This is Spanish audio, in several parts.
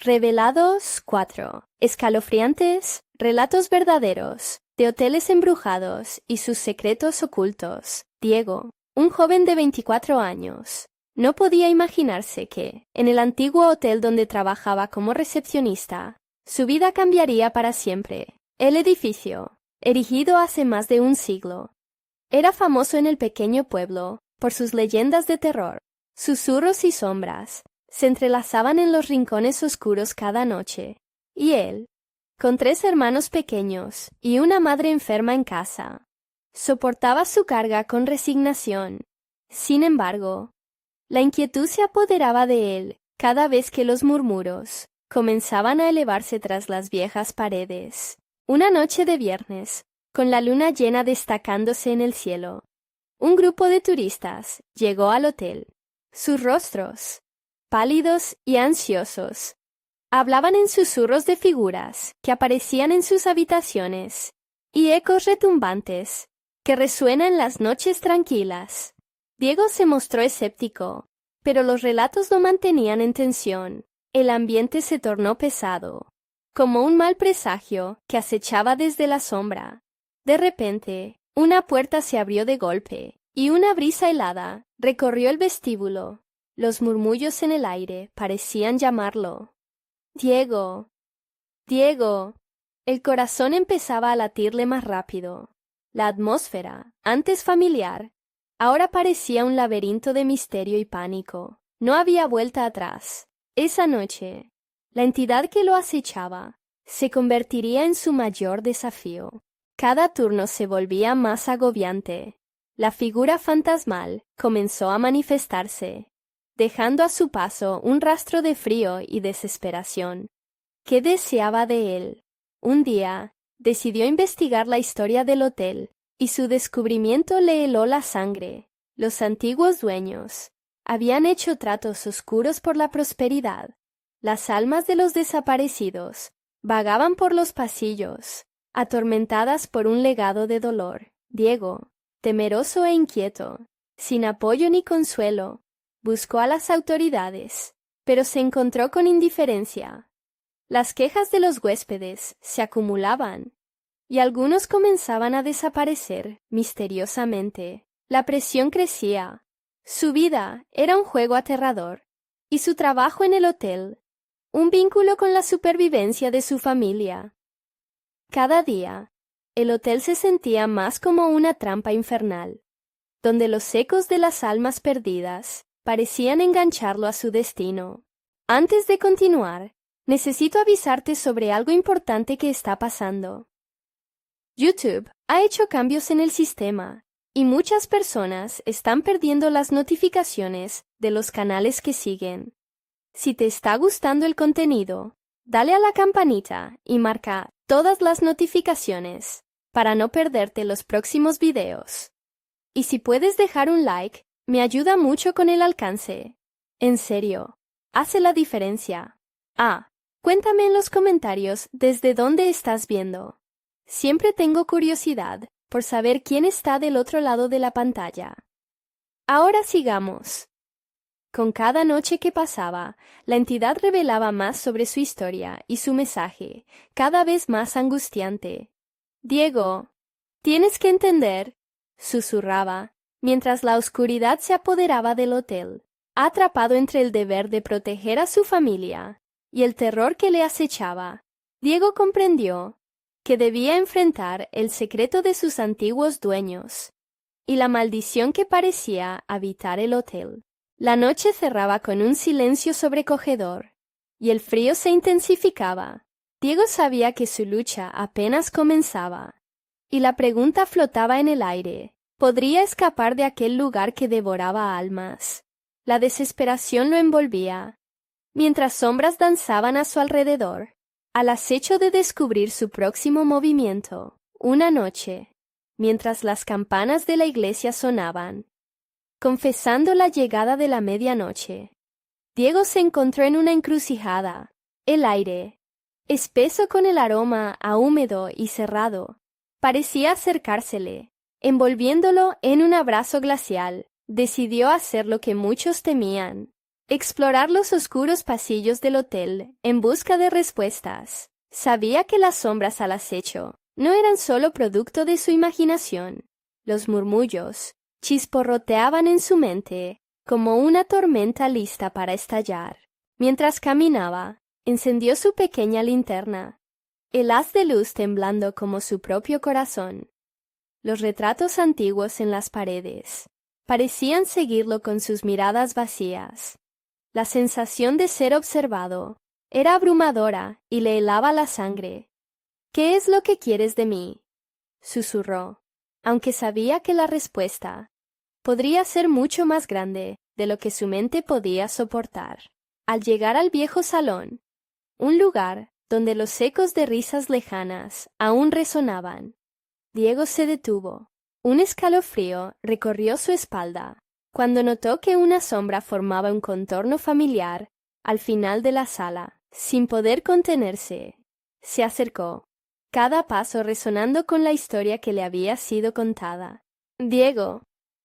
Revelados 4. Escalofriantes, relatos verdaderos, de hoteles embrujados y sus secretos ocultos. Diego, un joven de 24 años, no podía imaginarse que, en el antiguo hotel donde trabajaba como recepcionista, su vida cambiaría para siempre. El edificio, erigido hace más de un siglo, era famoso en el pequeño pueblo por sus leyendas de terror. Susurros y sombras se entrelazaban en los rincones oscuros cada noche, y él, con 3 hermanos pequeños y una madre enferma en casa, soportaba su carga con resignación. Sin embargo, la inquietud se apoderaba de él cada vez que los murmuros comenzaban a elevarse tras las viejas paredes. Una noche de viernes, con la luna llena destacándose en el cielo, un grupo de turistas llegó al hotel. Sus rostros, pálidos y ansiosos, hablaban en susurros de figuras que aparecían en sus habitaciones y ecos retumbantes que resuenan en las noches tranquilas. Diego se mostró escéptico, pero los relatos lo mantenían en tensión. El ambiente se tornó pesado, como un mal presagio que acechaba desde la sombra. De repente, una puerta se abrió de golpe, y una brisa helada recorrió el vestíbulo. Los murmullos en el aire parecían llamarlo. Diego, Diego. El corazón empezaba a latirle más rápido. La atmósfera, antes familiar, ahora parecía un laberinto de misterio y pánico. No había vuelta atrás. Esa noche, la entidad que lo acechaba se convertiría en su mayor desafío. Cada turno se volvía más agobiante. La figura fantasmal comenzó a manifestarse, dejando a su paso un rastro de frío y desesperación. ¿Qué deseaba de él? Un día, decidió investigar la historia del hotel, y su descubrimiento le heló la sangre. Los antiguos dueños habían hecho tratos oscuros por la prosperidad. Las almas de los desaparecidos vagaban por los pasillos, atormentadas por un legado de dolor. Diego, temeroso e inquieto, sin apoyo ni consuelo, buscó a las autoridades, pero se encontró con indiferencia. Las quejas de los huéspedes se acumulaban, y algunos comenzaban a desaparecer misteriosamente. La presión crecía. Su vida era un juego aterrador, y su trabajo en el hotel, un vínculo con la supervivencia de su familia. Cada día, el hotel se sentía más como una trampa infernal, donde los ecos de las almas perdidas parecían engancharlo a su destino. Antes de continuar, necesito avisarte sobre algo importante que está pasando. YouTube ha hecho cambios en el sistema, y muchas personas están perdiendo las notificaciones de los canales que siguen. Si te está gustando el contenido, dale a la campanita y marca todas las notificaciones para no perderte los próximos videos. Y si puedes dejar un like, me ayuda mucho con el alcance. En serio, hace la diferencia. Cuéntame en los comentarios desde dónde estás viendo. Siempre tengo curiosidad por saber quién está del otro lado de la pantalla. Ahora sigamos. Con cada noche que pasaba, la entidad revelaba más sobre su historia y su mensaje, cada vez más angustiante. Diego, tienes que entender, susurraba, mientras la oscuridad se apoderaba del hotel, atrapado entre el deber de proteger a su familia y el terror que le acechaba. Diego comprendió que debía enfrentar el secreto de sus antiguos dueños y la maldición que parecía habitar el hotel. La noche cerraba con un silencio sobrecogedor, y el frío se intensificaba. Diego sabía que su lucha apenas comenzaba, y la pregunta flotaba en el aire: ¿podría escapar de aquel lugar que devoraba almas? La desesperación lo envolvía, mientras sombras danzaban a su alrededor, al acecho de descubrir su próximo movimiento. Una noche, mientras las campanas de la iglesia sonaban, confesando la llegada de la medianoche, Diego se encontró en una encrucijada. El aire, espeso con el aroma a húmedo y cerrado, parecía acercársele, envolviéndolo en un abrazo glacial. Decidió hacer lo que muchos temían: explorar los oscuros pasillos del hotel en busca de respuestas. Sabía que las sombras al acecho no eran solo producto de su imaginación. Los murmullos chisporroteaban en su mente como una tormenta lista para estallar. Mientras caminaba, encendió su pequeña linterna, el haz de luz temblando como su propio corazón. Los retratos antiguos en las paredes parecían seguirlo con sus miradas vacías. La sensación de ser observado era abrumadora y le helaba la sangre. «¿Qué es lo que quieres de mí?», susurró, aunque sabía que la respuesta podría ser mucho más grande de lo que su mente podía soportar. Al llegar al viejo salón, un lugar donde los ecos de risas lejanas aún resonaban, Diego se detuvo. Un escalofrío recorrió su espalda cuando notó que una sombra formaba un contorno familiar al final de la sala. Sin poder contenerse, se acercó, cada paso resonando con la historia que le había sido contada. «Diego»,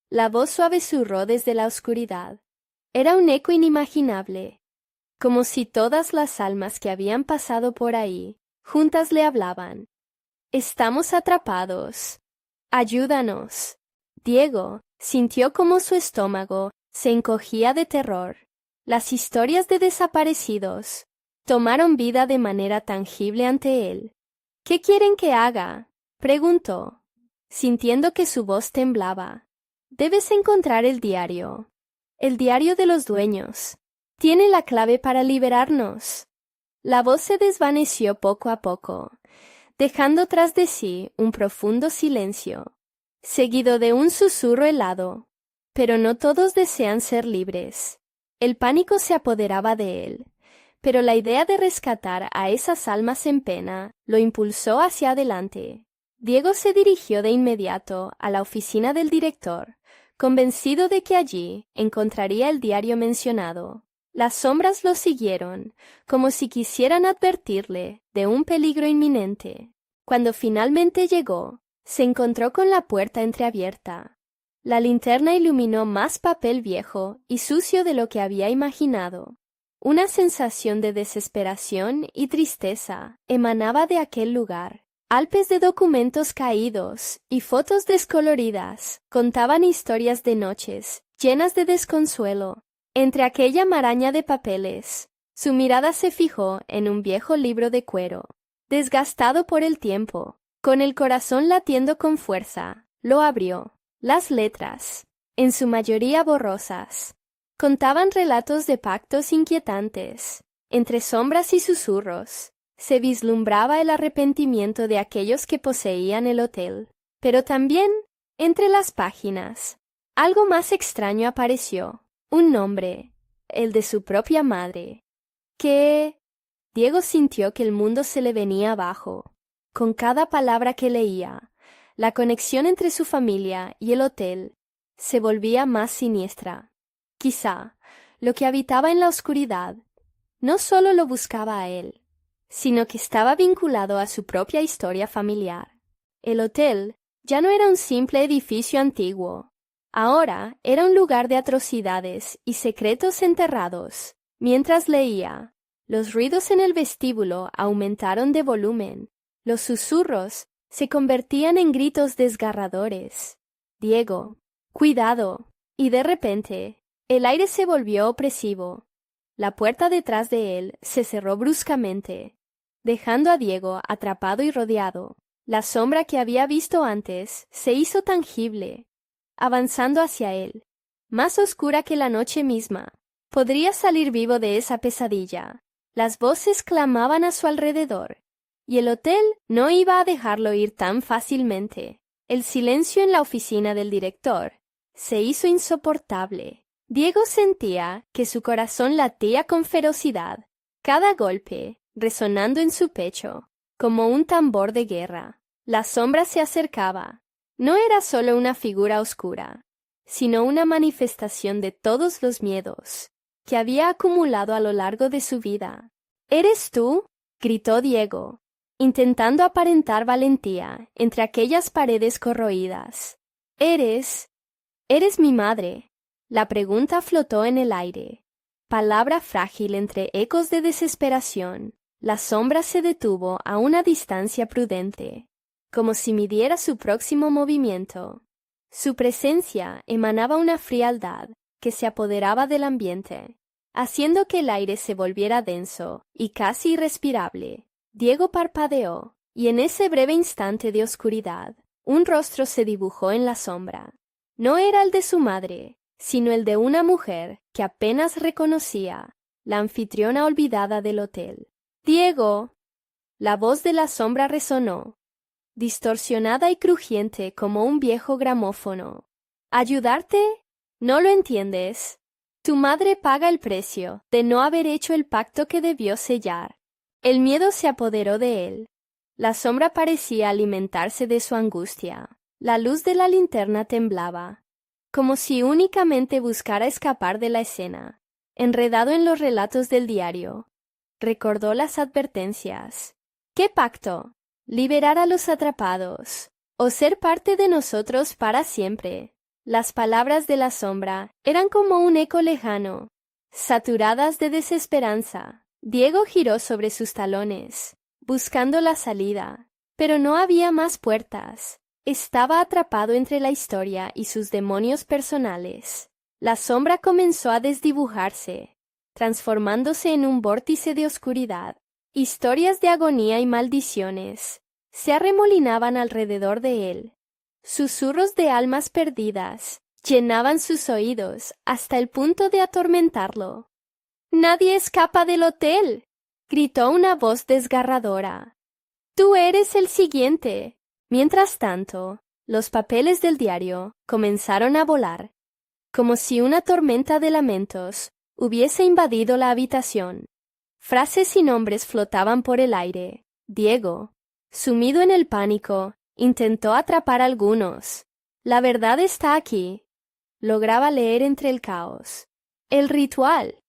la voz suave susurró desde la oscuridad. Era un eco inimaginable, como si todas las almas que habían pasado por ahí juntas le hablaban. «Estamos atrapados. Ayúdanos». Diego sintió como su estómago se encogía de terror. Las historias de desaparecidos tomaron vida de manera tangible ante él. «¿Qué quieren que haga?», preguntó, sintiendo que su voz temblaba. «Debes encontrar el diario de los dueños. Tiene la clave para liberarnos». La voz se desvaneció poco a poco, dejando tras de sí un profundo silencio, seguido de un susurro helado. «Pero no todos desean ser libres». El pánico se apoderaba de él, pero la idea de rescatar a esas almas en pena lo impulsó hacia adelante. Diego se dirigió de inmediato a la oficina del director, convencido de que allí encontraría el diario mencionado. Las sombras lo siguieron, como si quisieran advertirle de un peligro inminente. Cuando finalmente llegó, se encontró con la puerta entreabierta. La linterna iluminó más papel viejo y sucio de lo que había imaginado. Una sensación de desesperación y tristeza emanaba de aquel lugar. Alpes de documentos caídos y fotos descoloridas contaban historias de noches llenas de desconsuelo. Entre aquella maraña de papeles, su mirada se fijó en un viejo libro de cuero, desgastado por el tiempo. Con el corazón latiendo con fuerza, lo abrió. Las letras, en su mayoría borrosas, contaban relatos de pactos inquietantes. Entre sombras y susurros, se vislumbraba el arrepentimiento de aquellos que poseían el hotel. Pero también, entre las páginas, algo más extraño apareció. Un nombre, el de su propia madre. ¿Qué? Diego sintió que el mundo se le venía abajo. Con cada palabra que leía, la conexión entre su familia y el hotel se volvía más siniestra. Quizá lo que habitaba en la oscuridad no solo lo buscaba a él, sino que estaba vinculado a su propia historia familiar. El hotel ya no era un simple edificio antiguo. Ahora era un lugar de atrocidades y secretos enterrados. Mientras leía, los ruidos en el vestíbulo aumentaron de volumen. Los susurros se convertían en gritos desgarradores. «Diego, cuidado». Y de repente, el aire se volvió opresivo. La puerta detrás de él se cerró bruscamente, dejando a Diego atrapado y rodeado. La sombra que había visto antes se hizo tangible, avanzando hacia él, más oscura que la noche misma. Podría salir vivo de esa pesadilla. Las voces clamaban a su alrededor, y el hotel no iba a dejarlo ir tan fácilmente. El silencio en la oficina del director se hizo insoportable. Diego sentía que su corazón latía con ferocidad, cada golpe resonando en su pecho, como un tambor de guerra. La sombra se acercaba. No era solo una figura oscura, sino una manifestación de todos los miedos que había acumulado a lo largo de su vida. «¿Eres tú?», gritó Diego, intentando aparentar valentía entre aquellas paredes corroídas. «¿Eres mi madre?». La pregunta flotó en el aire, palabra frágil entre ecos de desesperación. La sombra se detuvo a una distancia prudente, como si midiera su próximo movimiento. Su presencia emanaba una frialdad que se apoderaba del ambiente, haciendo que el aire se volviera denso y casi irrespirable. Diego parpadeó, y en ese breve instante de oscuridad, un rostro se dibujó en la sombra. No era el de su madre, sino el de una mujer que apenas reconocía, la anfitriona olvidada del hotel. «Diego». La voz de la sombra resonó, distorsionada y crujiente como un viejo gramófono. «¿Ayudarte? ¿No lo entiendes? Tu madre paga el precio de no haber hecho el pacto que debió sellar». El miedo se apoderó de él. La sombra parecía alimentarse de su angustia. La luz de la linterna temblaba, como si únicamente buscara escapar de la escena. Enredado en los relatos del diario, recordó las advertencias. ¿Qué pacto? Liberar a los atrapados, o ser parte de nosotros para siempre. Las palabras de la sombra eran como un eco lejano, saturadas de desesperanza. Diego giró sobre sus talones, buscando la salida, pero no había más puertas. Estaba atrapado entre la historia y sus demonios personales. La sombra comenzó a desdibujarse, transformándose en un vórtice de oscuridad. Historias de agonía y maldiciones se arremolinaban alrededor de él. Susurros de almas perdidas llenaban sus oídos hasta el punto de atormentarlo. «¡Nadie escapa del hotel!», gritó una voz desgarradora. «Tú eres el siguiente». Mientras tanto, los papeles del diario comenzaron a volar, como si una tormenta de lamentos hubiese invadido la habitación. Frases y nombres flotaban por el aire. Diego, sumido en el pánico, intentó atrapar algunos. «La verdad está aquí». Lograba leer entre el caos. «El ritual».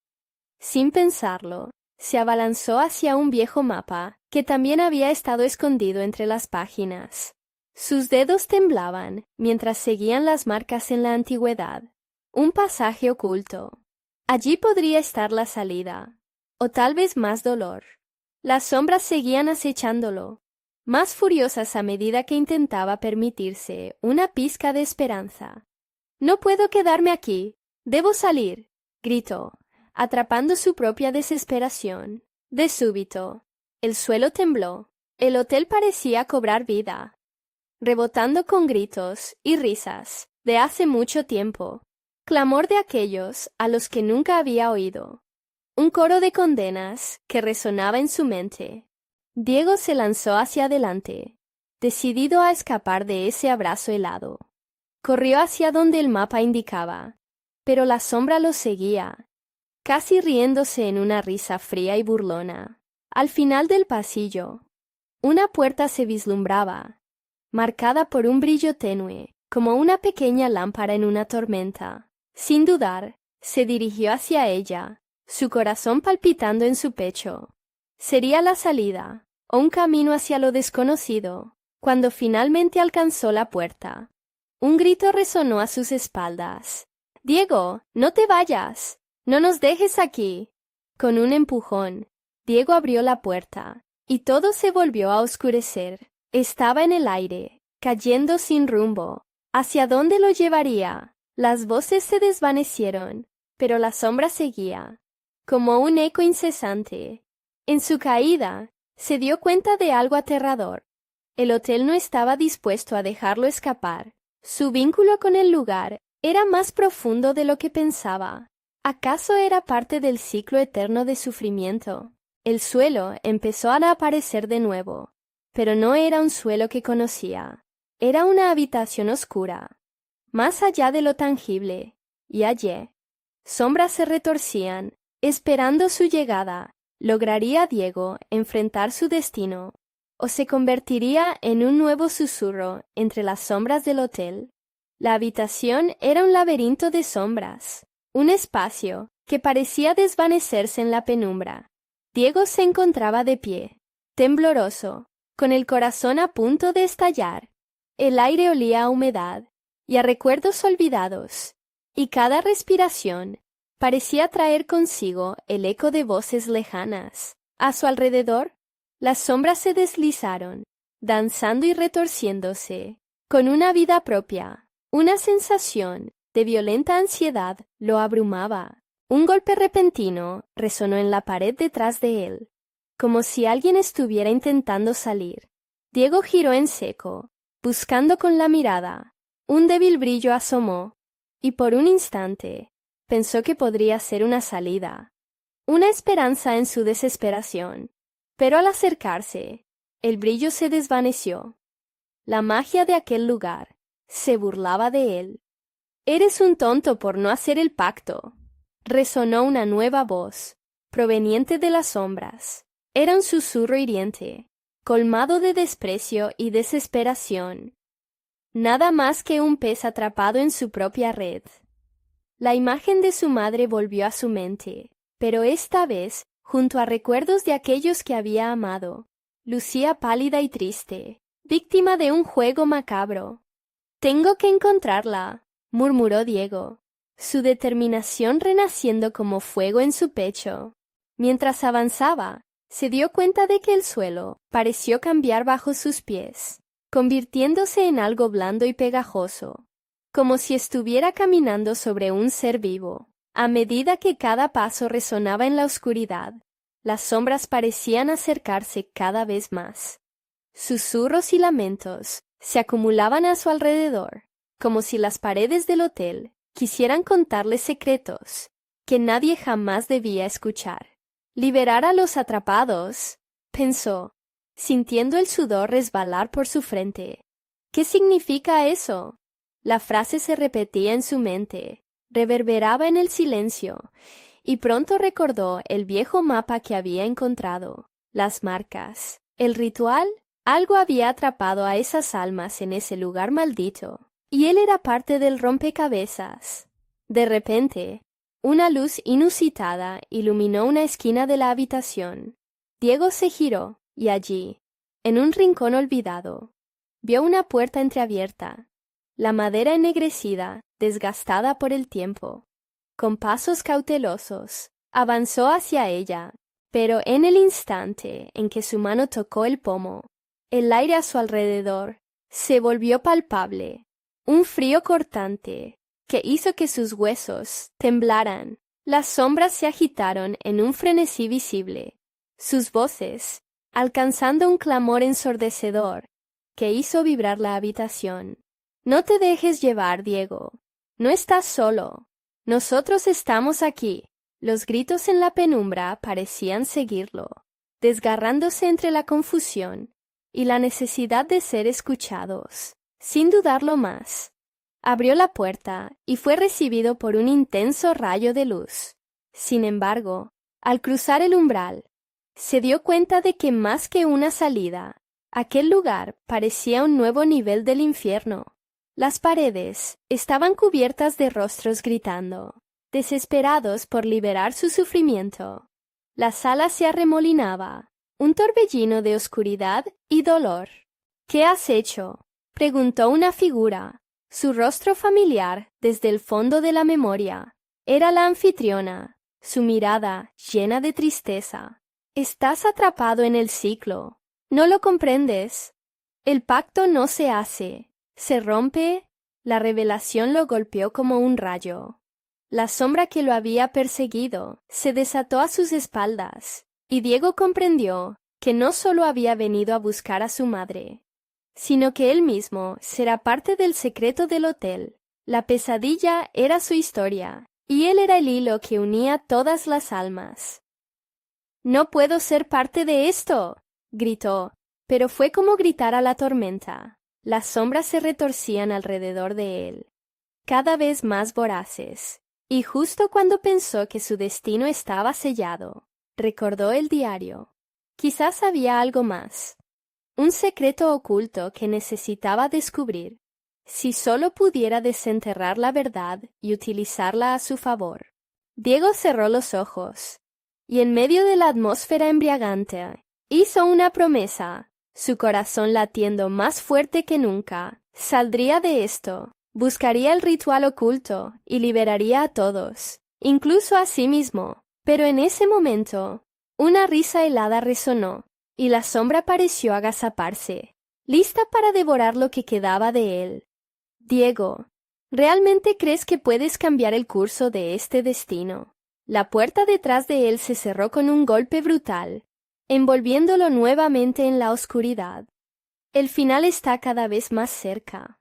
Sin pensarlo, se abalanzó hacia un viejo mapa que también había estado escondido entre las páginas. Sus dedos temblaban mientras seguían las marcas en la antigüedad. Un pasaje oculto. Allí podría estar la salida, o tal vez más dolor. Las sombras seguían acechándolo, más furiosas a medida que intentaba permitirse una pizca de esperanza. «No puedo quedarme aquí. Debo salir», gritó, atrapando su propia desesperación. De súbito, el suelo tembló. El hotel parecía cobrar vida, rebotando con gritos y risas de hace mucho tiempo. Clamor de aquellos a los que nunca había oído. Un coro de condenas que resonaba en su mente. Diego se lanzó hacia adelante, decidido a escapar de ese abrazo helado. Corrió hacia donde el mapa indicaba, pero la sombra lo seguía, casi riéndose en una risa fría y burlona. Al final del pasillo, una puerta se vislumbraba, marcada por un brillo tenue, como una pequeña lámpara en una tormenta. Sin dudar, se dirigió hacia ella, su corazón palpitando en su pecho. Sería la salida, o un camino hacia lo desconocido. Cuando finalmente alcanzó la puerta, un grito resonó a sus espaldas. «Diego, no te vayas. No nos dejes aquí». Con un empujón, Diego abrió la puerta, y todo se volvió a oscurecer. Estaba en el aire, cayendo sin rumbo. ¿Hacia dónde lo llevaría? Las voces se desvanecieron, pero la sombra seguía, como un eco incesante. En su caída, se dio cuenta de algo aterrador. El hotel no estaba dispuesto a dejarlo escapar. Su vínculo con el lugar era más profundo de lo que pensaba. ¿Acaso era parte del ciclo eterno de sufrimiento? El suelo empezó a aparecer de nuevo, pero no era un suelo que conocía. Era una habitación oscura, más allá de lo tangible, y allí, sombras se retorcían, esperando su llegada. ¿Lograría Diego enfrentar su destino, o se convertiría en un nuevo susurro entre las sombras del hotel? La habitación era un laberinto de sombras, un espacio que parecía desvanecerse en la penumbra. Diego se encontraba de pie, tembloroso, con el corazón a punto de estallar. El aire olía a humedad y a recuerdos olvidados, y cada respiración Parecía traer consigo el eco de voces lejanas. A su alrededor, las sombras se deslizaron, danzando y retorciéndose, con una vida propia. Una sensación de violenta ansiedad lo abrumaba. Un golpe repentino resonó en la pared detrás de él, como si alguien estuviera intentando salir. Diego giró en seco, buscando con la mirada. Un débil brillo asomó, y por un instante pensó que podría ser una salida, una esperanza en su desesperación. Pero al acercarse, el brillo se desvaneció. La magia de aquel lugar se burlaba de él. «Eres un tonto por no hacer el pacto», resonó una nueva voz, proveniente de las sombras. Era un susurro hiriente, colmado de desprecio y desesperación. Nada más que un pez atrapado en su propia red. La imagen de su madre volvió a su mente, pero esta vez junto a recuerdos de aquellos que había amado. Lucía pálida y triste, víctima de un juego macabro. «Tengo que encontrarla», murmuró Diego, su determinación renaciendo como fuego en su pecho. Mientras avanzaba, se dio cuenta de que el suelo pareció cambiar bajo sus pies, convirtiéndose en algo blando y pegajoso, como si estuviera caminando sobre un ser vivo. A medida que cada paso resonaba en la oscuridad, las sombras parecían acercarse cada vez más. Susurros y lamentos se acumulaban a su alrededor, como si las paredes del hotel quisieran contarle secretos que nadie jamás debía escuchar. «Liberar a los atrapados», pensó, sintiendo el sudor resbalar por su frente. «¿Qué significa eso?». La frase se repetía en su mente, reverberaba en el silencio, y pronto recordó el viejo mapa que había encontrado, las marcas, el ritual. Algo había atrapado a esas almas en ese lugar maldito, y él era parte del rompecabezas. De repente, una luz inusitada iluminó una esquina de la habitación. Diego se giró, y allí, en un rincón olvidado, vio una puerta entreabierta, la madera ennegrecida, desgastada por el tiempo. Con pasos cautelosos, avanzó hacia ella, pero en el instante en que su mano tocó el pomo, el aire a su alrededor se volvió palpable, un frío cortante que hizo que sus huesos temblaran. Las sombras se agitaron en un frenesí visible, sus voces alcanzando un clamor ensordecedor que hizo vibrar la habitación. «No te dejes llevar, Diego. No estás solo. Nosotros estamos aquí». Los gritos en la penumbra parecían seguirlo, desgarrándose entre la confusión y la necesidad de ser escuchados. Sin dudarlo más, abrió la puerta y fue recibido por un intenso rayo de luz. Sin embargo, al cruzar el umbral, se dio cuenta de que más que una salida, aquel lugar parecía un nuevo nivel del infierno. Las paredes estaban cubiertas de rostros gritando, desesperados por liberar su sufrimiento. La sala se arremolinaba, un torbellino de oscuridad y dolor. «¿Qué has hecho?», preguntó una figura, su rostro familiar desde el fondo de la memoria. Era la anfitriona, su mirada llena de tristeza. «Estás atrapado en el ciclo. ¿No lo comprendes? El pacto no se hace, se rompe». La revelación lo golpeó como un rayo. La sombra que lo había perseguido se desató a sus espaldas, y Diego comprendió que no solo había venido a buscar a su madre, sino que él mismo será parte del secreto del hotel. La pesadilla era su historia, y él era el hilo que unía todas las almas. «No puedo ser parte de esto», gritó, pero fue como gritar a la tormenta. Las sombras se retorcían alrededor de él, cada vez más voraces. Y justo cuando pensó que su destino estaba sellado, recordó el diario. Quizás había algo más, un secreto oculto que necesitaba descubrir, si solo pudiera desenterrar la verdad y utilizarla a su favor. Diego cerró los ojos, y en medio de la atmósfera embriagante, hizo una promesa. Su corazón latiendo más fuerte que nunca, saldría de esto. Buscaría el ritual oculto y liberaría a todos, incluso a sí mismo. Pero en ese momento, una risa helada resonó, y la sombra pareció agazaparse, lista para devorar lo que quedaba de él. Diego, ¿realmente crees que puedes cambiar el curso de este destino? La puerta detrás de él se cerró con un golpe brutal, envolviéndolo nuevamente en la oscuridad. El final está cada vez más cerca,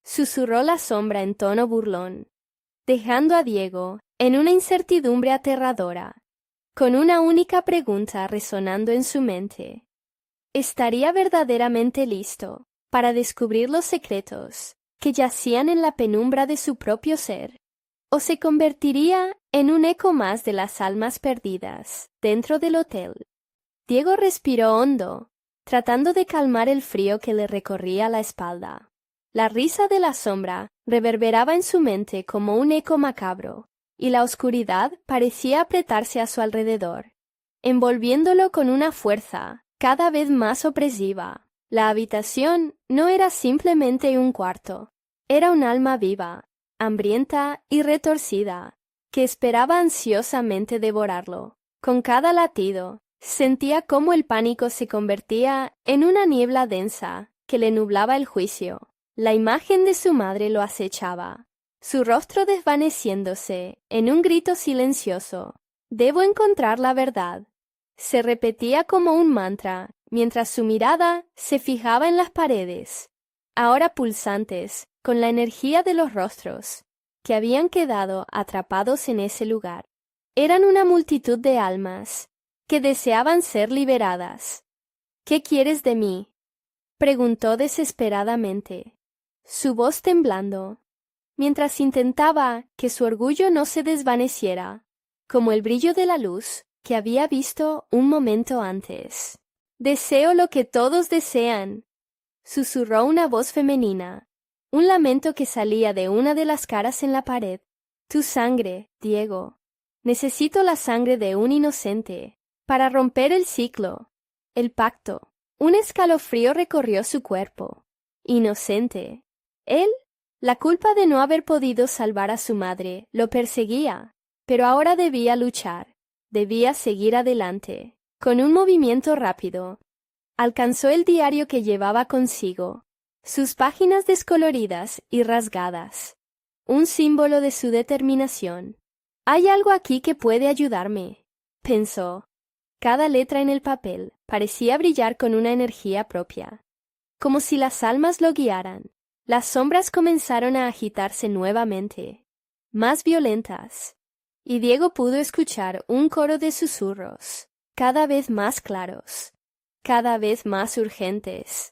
susurró la sombra en tono burlón, dejando a Diego en una incertidumbre aterradora, con una única pregunta resonando en su mente. ¿Estaría verdaderamente listo para descubrir los secretos que yacían en la penumbra de su propio ser? ¿O se convertiría en un eco más de las almas perdidas dentro del hotel? Diego respiró hondo, tratando de calmar el frío que le recorría la espalda. La risa de la sombra reverberaba en su mente como un eco macabro, y la oscuridad parecía apretarse a su alrededor, envolviéndolo con una fuerza cada vez más opresiva. La habitación no era simplemente un cuarto, era un alma viva, hambrienta y retorcida, que esperaba ansiosamente devorarlo. Con cada latido, sentía cómo el pánico se convertía en una niebla densa que le nublaba el juicio. La imagen de su madre lo acechaba, su rostro desvaneciéndose en un grito silencioso. «Debo encontrar la verdad», se repetía como un mantra, mientras su mirada se fijaba en las paredes, ahora pulsantes, con la energía de los rostros que habían quedado atrapados en ese lugar. Eran una multitud de almas que deseaban ser liberadas. «¿Qué quieres de mí?», preguntó desesperadamente, su voz temblando, mientras intentaba que su orgullo no se desvaneciera, como el brillo de la luz que había visto un momento antes. «Deseo lo que todos desean», susurró una voz femenina, un lamento que salía de una de las caras en la pared. «Tu sangre, Diego. Necesito la sangre de un inocente para romper el ciclo, el pacto». Un escalofrío recorrió su cuerpo. Inocente. Él, la culpa de no haber podido salvar a su madre, lo perseguía, pero ahora debía luchar, debía seguir adelante. Con un movimiento rápido, alcanzó el diario que llevaba consigo, sus páginas descoloridas y rasgadas, un símbolo de su determinación. «Hay algo aquí que puede ayudarme», pensó. Cada letra en el papel parecía brillar con una energía propia, como si las almas lo guiaran. Las sombras comenzaron a agitarse nuevamente, más violentas, y Diego pudo escuchar un coro de susurros, cada vez más claros, cada vez más urgentes.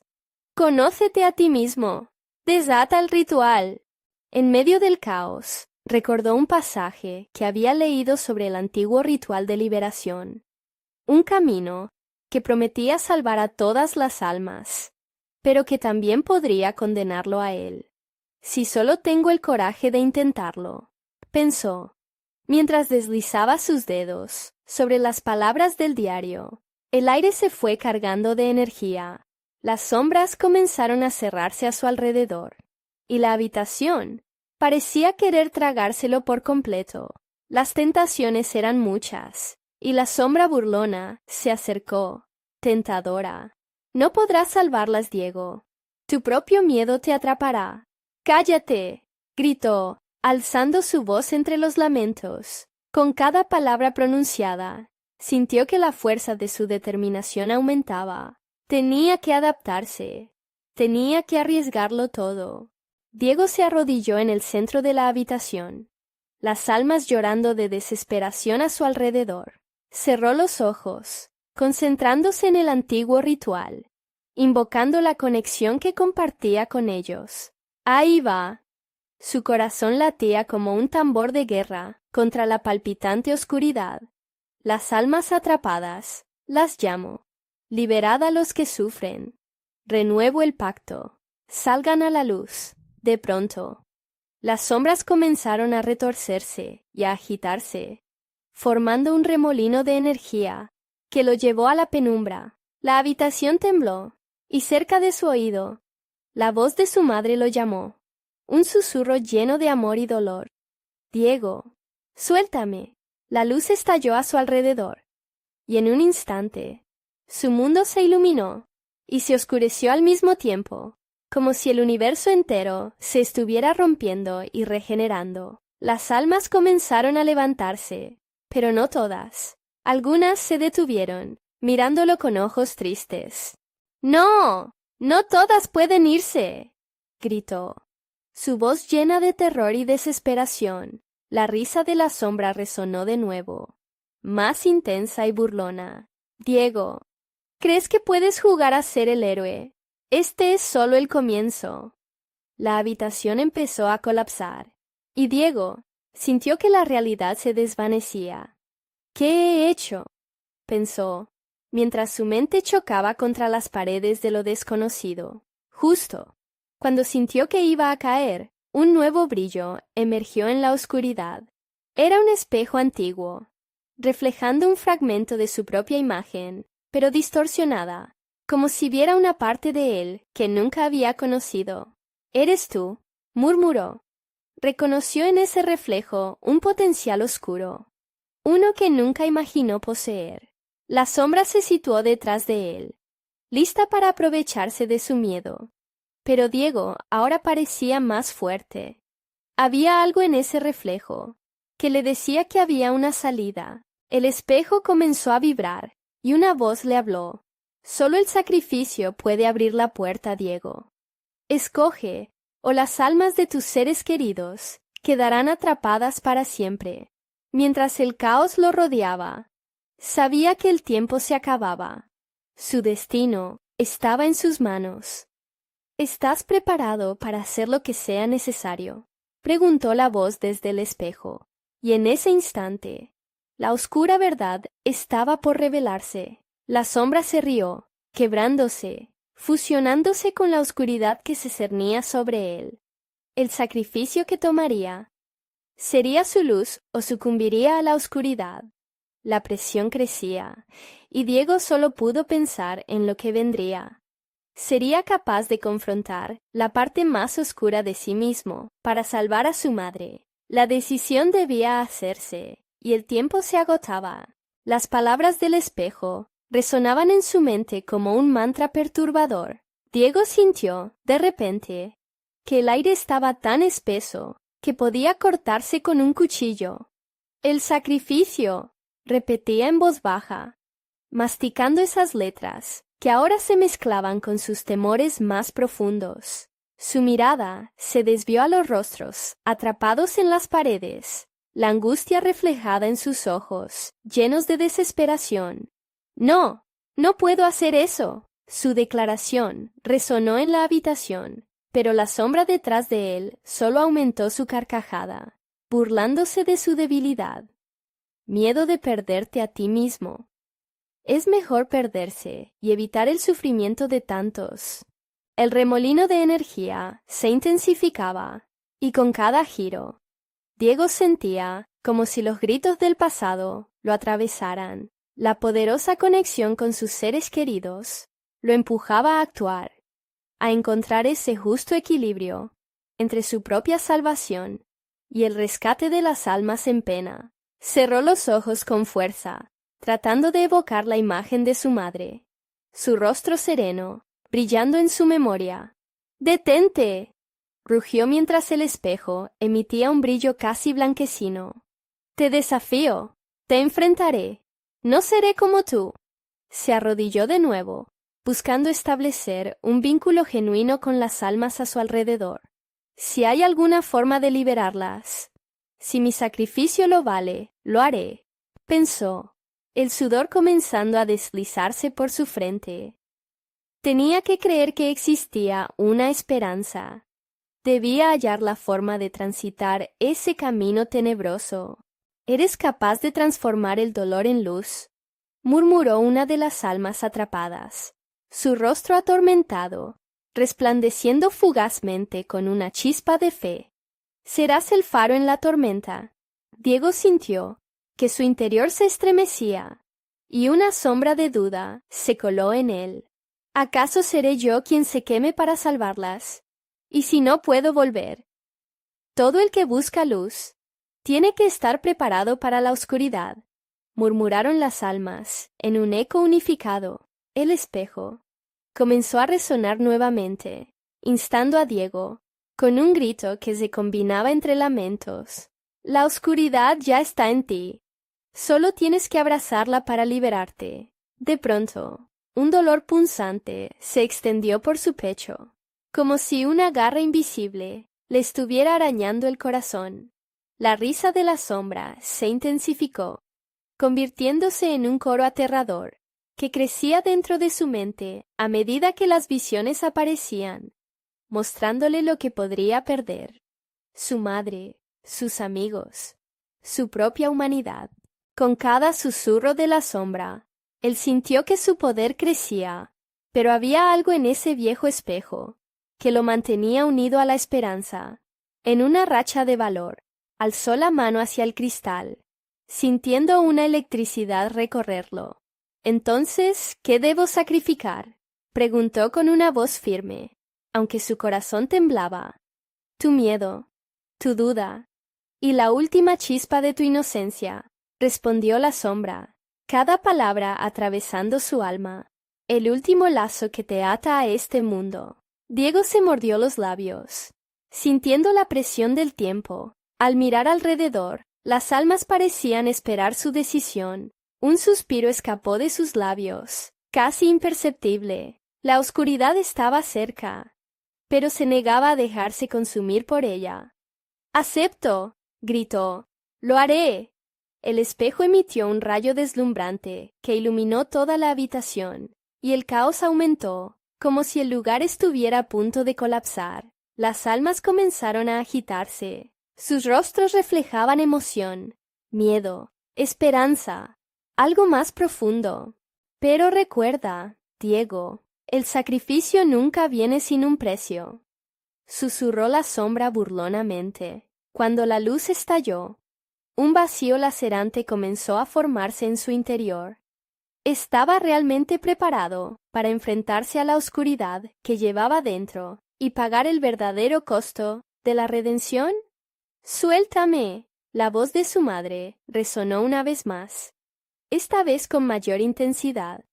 «Conócete a ti mismo. Desata el ritual». En medio del caos, recordó un pasaje que había leído sobre el antiguo ritual de liberación. Un camino que prometía salvar a todas las almas, pero que también podría condenarlo a él. «Si solo tengo el coraje de intentarlo», pensó, mientras deslizaba sus dedos sobre las palabras del diario. El aire se fue cargando de energía. Las sombras comenzaron a cerrarse a su alrededor, y la habitación parecía querer tragárselo por completo. Las tentaciones eran muchas, y la sombra burlona se acercó, tentadora. «No podrás salvarlas, Diego. Tu propio miedo te atrapará». «¡Cállate!», gritó, alzando su voz entre los lamentos. Con cada palabra pronunciada, sintió que la fuerza de su determinación aumentaba. Tenía que adaptarse, tenía que arriesgarlo todo. Diego se arrodilló en el centro de la habitación, las almas llorando de desesperación a su alrededor. Cerró los ojos, concentrándose en el antiguo ritual, invocando la conexión que compartía con ellos. «Ahí va». Su corazón latía como un tambor de guerra contra la palpitante oscuridad. «Las almas atrapadas, las llamo. Liberad a los que sufren. Renuevo el pacto. Salgan a la luz, de pronto». Las sombras comenzaron a retorcerse y a agitarse, formando un remolino de energía que lo llevó a la penumbra. La habitación tembló, y cerca de su oído, la voz de su madre lo llamó, un susurro lleno de amor y dolor. «Diego». Suéltame. La luz estalló a su alrededor, y en un instante, su mundo se iluminó y se oscureció al mismo tiempo, como si el universo entero se estuviera rompiendo y regenerando. Las almas comenzaron a levantarse, pero no todas. Algunas se detuvieron, mirándolo con ojos tristes. ¡No! ¡No todas pueden irse!, gritó. Su voz llena de terror y desesperación. La risa de la sombra resonó de nuevo, más intensa y burlona. Diego, ¿crees que puedes jugar a ser el héroe? Este es solo el comienzo. La habitación empezó a colapsar, y Diego sintió que la realidad se desvanecía. ¿Qué he hecho?, pensó, mientras su mente chocaba contra las paredes de lo desconocido. Justo cuando sintió que iba a caer, un nuevo brillo emergió en la oscuridad. Era un espejo antiguo, reflejando un fragmento de su propia imagen, pero distorsionada, como si viera una parte de él que nunca había conocido. «¿Eres tú?», murmuró. Reconoció en ese reflejo un potencial oscuro, uno que nunca imaginó poseer. La sombra se situó detrás de él, lista para aprovecharse de su miedo. Pero Diego ahora parecía más fuerte. Había algo en ese reflejo que le decía que había una salida. El espejo comenzó a vibrar y una voz le habló. «Solo el sacrificio puede abrir la puerta, Diego. Escoge, o las almas de tus seres queridos quedarán atrapadas para siempre». Mientras el caos lo rodeaba, sabía que el tiempo se acababa. Su destino estaba en sus manos. «¿Estás preparado para hacer lo que sea necesario?», preguntó la voz desde el espejo. Y en ese instante, la oscura verdad estaba por revelarse. La sombra se rió, quebrándose, fusionándose con la oscuridad que se cernía sobre él. El sacrificio que tomaría sería su luz o sucumbiría a la oscuridad. La presión crecía, y Diego solo pudo pensar en lo que vendría. Sería capaz de confrontar la parte más oscura de sí mismo para salvar a su madre. La decisión debía hacerse, y el tiempo se agotaba. Las palabras del espejo resonaban en su mente como un mantra perturbador. Diego sintió, de repente, que el aire estaba tan espeso que podía cortarse con un cuchillo. «El sacrificio», repetía en voz baja, masticando esas letras que ahora se mezclaban con sus temores más profundos. Su mirada se desvió a los rostros, atrapados en las paredes, la angustia reflejada en sus ojos, llenos de desesperación. «No, no puedo hacer eso». Su declaración resonó en la habitación, pero la sombra detrás de él solo aumentó su carcajada, burlándose de su debilidad. «Miedo de perderte a ti mismo. Es mejor perderse y evitar el sufrimiento de tantos». El remolino de energía se intensificaba, y con cada giro, Diego sentía como si los gritos del pasado lo atravesaran. La poderosa conexión con sus seres queridos lo empujaba a actuar, a encontrar ese justo equilibrio entre su propia salvación y el rescate de las almas en pena. Cerró los ojos con fuerza, tratando de evocar la imagen de su madre, su rostro sereno, brillando en su memoria. «¡Detente!», rugió mientras el espejo emitía un brillo casi blanquecino. «Te desafío, te enfrentaré, no seré como tú». Se arrodilló de nuevo, buscando establecer un vínculo genuino con las almas a su alrededor. «Si hay alguna forma de liberarlas, si mi sacrificio lo vale, lo haré», pensó, el sudor comenzando a deslizarse por su frente. Tenía que creer que existía una esperanza. Debía hallar la forma de transitar ese camino tenebroso. «¿Eres capaz de transformar el dolor en luz?», murmuró una de las almas atrapadas, su rostro atormentado, resplandeciendo fugazmente con una chispa de fe. «¿Serás el faro en la tormenta?». Diego sintió que su interior se estremecía, y una sombra de duda se coló en él. «¿Acaso seré yo quien se queme para salvarlas? ¿Y si no puedo volver?». Todo el que busca luz Tiene que estar preparado para la oscuridad, murmuraron las almas, en un eco unificado. El espejo comenzó a resonar nuevamente, instando a Diego, con un grito que se combinaba entre lamentos. La oscuridad ya está en ti. Solo tienes que abrazarla para liberarte. De pronto, un dolor punzante se extendió por su pecho, como si una garra invisible le estuviera arañando el corazón. La risa de la sombra se intensificó, convirtiéndose en un coro aterrador, que crecía dentro de su mente a medida que las visiones aparecían, mostrándole lo que podría perder: su madre, sus amigos, su propia humanidad. Con cada susurro de la sombra, él sintió que su poder crecía, pero había algo en ese viejo espejo que lo mantenía unido a la esperanza. En una racha de valor, alzó la mano hacia el cristal, sintiendo una electricidad recorrerlo. «Entonces, ¿qué debo sacrificar?», preguntó con una voz firme, aunque su corazón temblaba. «Tu miedo, tu duda, y la última chispa de tu inocencia», respondió la sombra, cada palabra atravesando su alma. «El último lazo que te ata a este mundo». Diego se mordió los labios, sintiendo la presión del tiempo. Al mirar alrededor, las almas parecían esperar su decisión. Un suspiro escapó de sus labios, casi imperceptible. La oscuridad estaba cerca, pero se negaba a dejarse consumir por ella. «Acepto», gritó. «Lo haré». El espejo emitió un rayo deslumbrante que iluminó toda la habitación, y el caos aumentó, como si el lugar estuviera a punto de colapsar. Las almas comenzaron a agitarse. Sus rostros reflejaban emoción, miedo, esperanza, algo más profundo. «Pero recuerda, Diego, el sacrificio nunca viene sin un precio», susurró la sombra burlonamente. Cuando la luz estalló, un vacío lacerante comenzó a formarse en su interior. Estaba realmente preparado para enfrentarse a la oscuridad que llevaba dentro y pagar el verdadero costo de la redención. «Suéltame». La voz de su madre resonó una vez más, esta vez con mayor intensidad,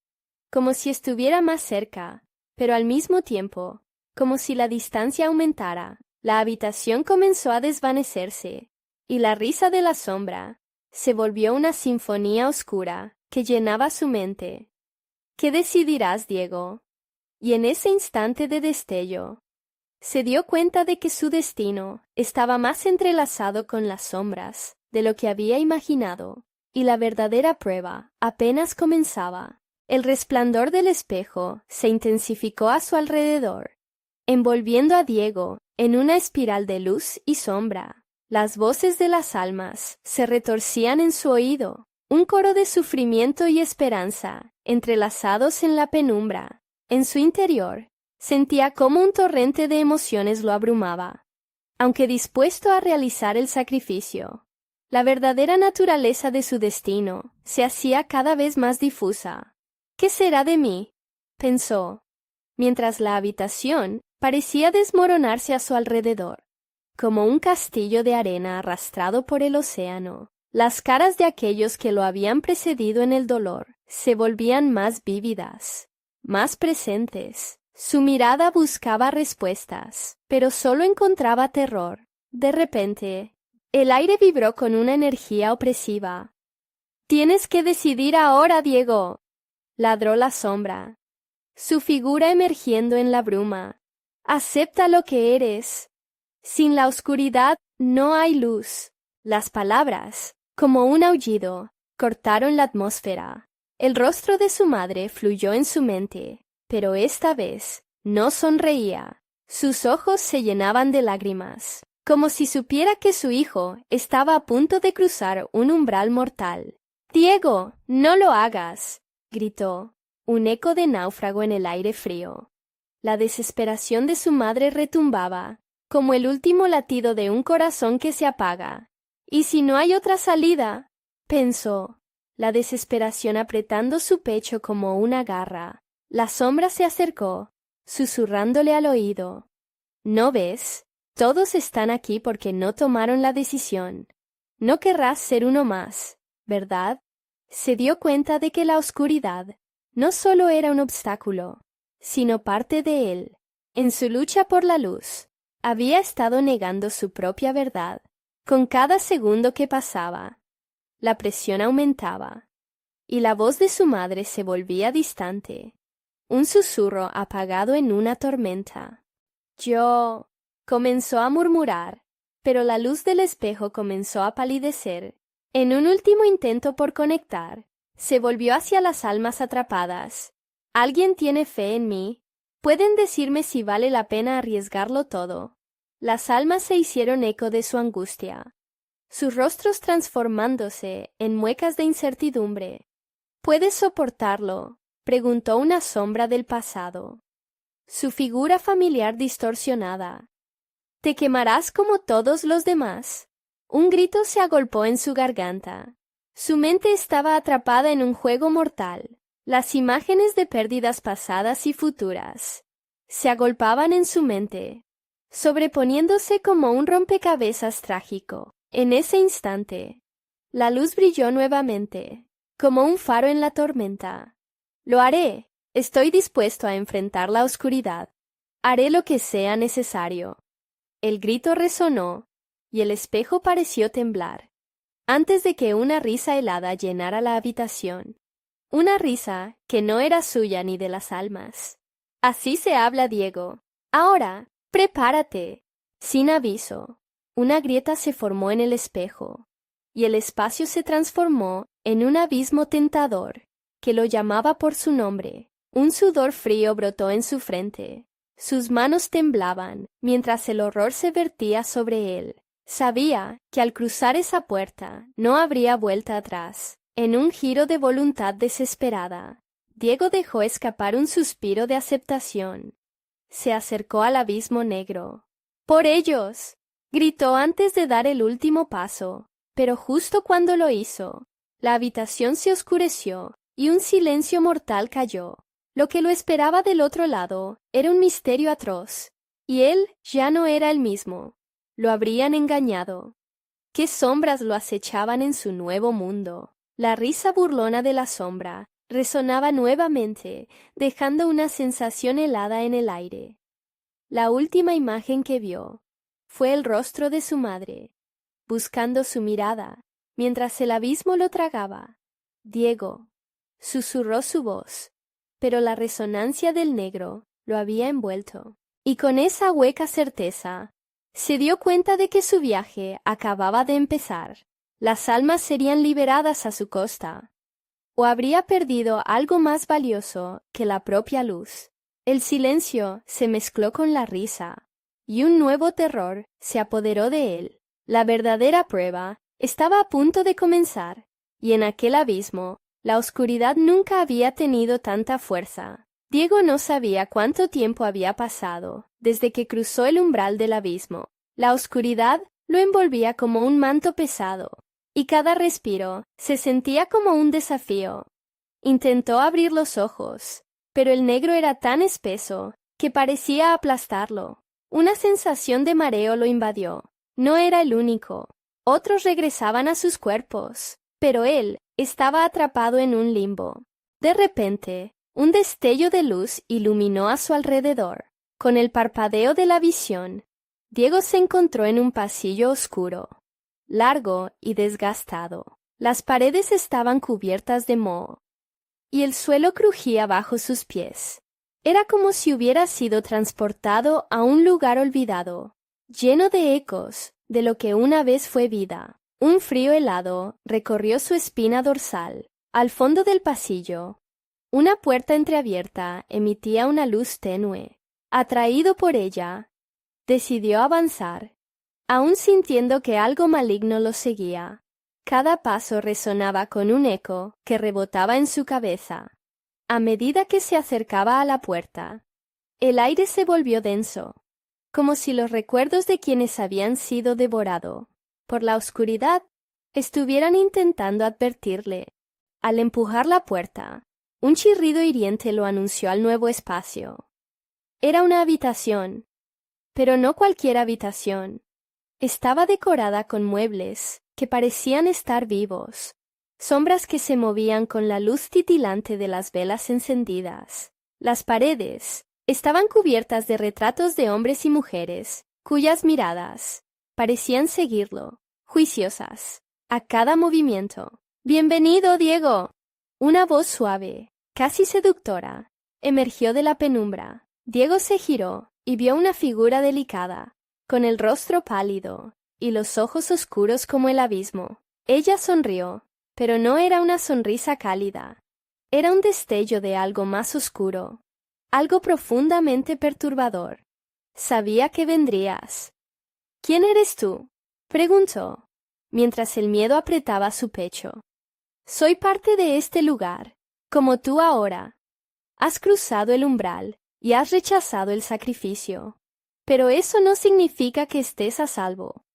como si estuviera más cerca, pero al mismo tiempo, como si la distancia aumentara. La habitación comenzó a desvanecerse, y la risa de la sombra se volvió una sinfonía oscura que llenaba su mente. «¿Qué decidirás, Diego?». Y en ese instante de destello, se dio cuenta de que su destino estaba más entrelazado con las sombras de lo que había imaginado, y la verdadera prueba apenas comenzaba. El resplandor del espejo se intensificó a su alrededor, envolviendo a Diego en una espiral de luz y sombra. Las voces de las almas se retorcían en su oído, un coro de sufrimiento y esperanza entrelazados en la penumbra. En su interior, sentía como un torrente de emociones lo abrumaba. Aunque dispuesto a realizar el sacrificio, la verdadera naturaleza de su destino se hacía cada vez más difusa. «¿Qué será de mí?», pensó, mientras la habitación parecía desmoronarse a su alrededor, como un castillo de arena arrastrado por el océano. Las caras de aquellos que lo habían precedido en el dolor se volvían más vívidas, más presentes. Su mirada buscaba respuestas, pero solo encontraba terror. De repente, el aire vibró con una energía opresiva. «Tienes que decidir ahora, Diego», ladró la sombra, su figura emergiendo en la bruma. «Acepta lo que eres. Sin la oscuridad no hay luz». Las palabras, como un aullido, cortaron la atmósfera. El rostro de su madre fluyó en su mente, pero esta vez no sonreía. Sus ojos se llenaban de lágrimas, como si supiera que su hijo estaba a punto de cruzar un umbral mortal. «Diego, no lo hagas», gritó, un eco de náufrago en el aire frío. La desesperación de su madre retumbaba, como el último latido de un corazón que se apaga. «¿Y si no hay otra salida?», pensó, la desesperación apretando su pecho como una garra. La sombra se acercó, susurrándole al oído. «¿No ves? Todos están aquí porque no tomaron la decisión. No querrás ser uno más, ¿verdad? Se dio cuenta de que la oscuridad no solo era un obstáculo, sino parte de él. En su lucha por la luz, había estado negando su propia verdad. Con cada segundo que pasaba, la presión aumentaba, y la voz de su madre se volvía distante, un susurro apagado en una tormenta. Yo... comenzó a murmurar, pero la luz del espejo comenzó a palidecer. En un último intento por conectar, se volvió hacia las almas atrapadas. ¿Alguien tiene fe en mí? ¿Pueden decirme si vale la pena arriesgarlo todo? Las almas se hicieron eco de su angustia, sus rostros transformándose en muecas de incertidumbre. ¿Puedes soportarlo?, preguntó una sombra del pasado, su figura familiar distorsionada. ¿Te quemarás como todos los demás? Un grito se agolpó en su garganta. Su mente estaba atrapada en un juego mortal. Las imágenes de pérdidas pasadas y futuras se agolpaban en su mente, sobreponiéndose como un rompecabezas trágico. En ese instante, la luz brilló nuevamente, como un faro en la tormenta. Lo haré. Estoy dispuesto a enfrentar la oscuridad. Haré lo que sea necesario. El grito resonó, y el espejo pareció temblar, antes de que una risa helada llenara la habitación. Una risa que no era suya ni de las almas. Así se habla, Diego. Ahora, prepárate. Sin aviso, una grieta se formó en el espejo, y el espacio se transformó en un abismo tentador que lo llamaba por su nombre. Un sudor frío brotó en su frente. Sus manos temblaban mientras el horror se vertía sobre él. Sabía que al cruzar esa puerta no habría vuelta atrás. En un giro de voluntad desesperada, Diego dejó escapar un suspiro de aceptación. Se acercó al abismo negro. ¡Por ellos!, gritó antes de dar el último paso, pero justo cuando lo hizo, la habitación se oscureció y un silencio mortal cayó. Lo que lo esperaba del otro lado era un misterio atroz, y él ya no era el mismo. Lo habrían engañado. ¿Qué sombras lo acechaban en su nuevo mundo? La risa burlona de la sombra resonaba nuevamente, dejando una sensación helada en el aire. La última imagen que vio fue el rostro de su madre, buscando su mirada, mientras el abismo lo tragaba. Diego, susurró su voz, pero la resonancia del negro lo había envuelto, y con esa hueca certeza se dio cuenta de que su viaje acababa de empezar. Las almas serían liberadas a su costa, o habría perdido algo más valioso que la propia luz. El silencio se mezcló con la risa, y un nuevo terror se apoderó de él. La verdadera prueba estaba a punto de comenzar, y en aquel abismo la oscuridad nunca había tenido tanta fuerza. Diego no sabía cuánto tiempo había pasado desde que cruzó el umbral del abismo. La oscuridad lo envolvía como un manto pesado, y cada respiro se sentía como un desafío. Intentó abrir los ojos, pero el negro era tan espeso que parecía aplastarlo. Una sensación de mareo lo invadió. No era el único. Otros regresaban a sus cuerpos, pero él estaba atrapado en un limbo. De repente, un destello de luz iluminó a su alrededor. Con el parpadeo de la visión, Diego se encontró en un pasillo oscuro, largo y desgastado. Las paredes estaban cubiertas de moho, y el suelo crujía bajo sus pies. Era como si hubiera sido transportado a un lugar olvidado, lleno de ecos de lo que una vez fue vida. Un frío helado recorrió su espina dorsal. Al fondo del pasillo, una puerta entreabierta emitía una luz tenue. Atraído por ella, decidió avanzar, aún sintiendo que algo maligno lo seguía. Cada paso resonaba con un eco que rebotaba en su cabeza. A medida que se acercaba a la puerta, el aire se volvió denso, como si los recuerdos de quienes habían sido devorados por la oscuridad estuvieran intentando advertirle. Al empujar la puerta, un chirrido hiriente lo anunció al nuevo espacio. Era una habitación, pero no cualquier habitación. Estaba decorada con muebles que parecían estar vivos, sombras que se movían con la luz titilante de las velas encendidas. Las paredes estaban cubiertas de retratos de hombres y mujeres, cuyas miradas parecían seguirlo, juiciosas, a cada movimiento. «¡Bienvenido, Diego!». Una voz suave, casi seductora, emergió de la penumbra. Diego se giró y vio una figura delicada, con el rostro pálido y los ojos oscuros como el abismo. Ella sonrió, pero no era una sonrisa cálida. Era un destello de algo más oscuro, algo profundamente perturbador. «Sabía que vendrías». «¿Quién eres tú?», preguntó, mientras el miedo apretaba su pecho. «Soy parte de este lugar, como tú ahora. Has cruzado el umbral y has rechazado el sacrificio. Pero eso no significa que estés a salvo»,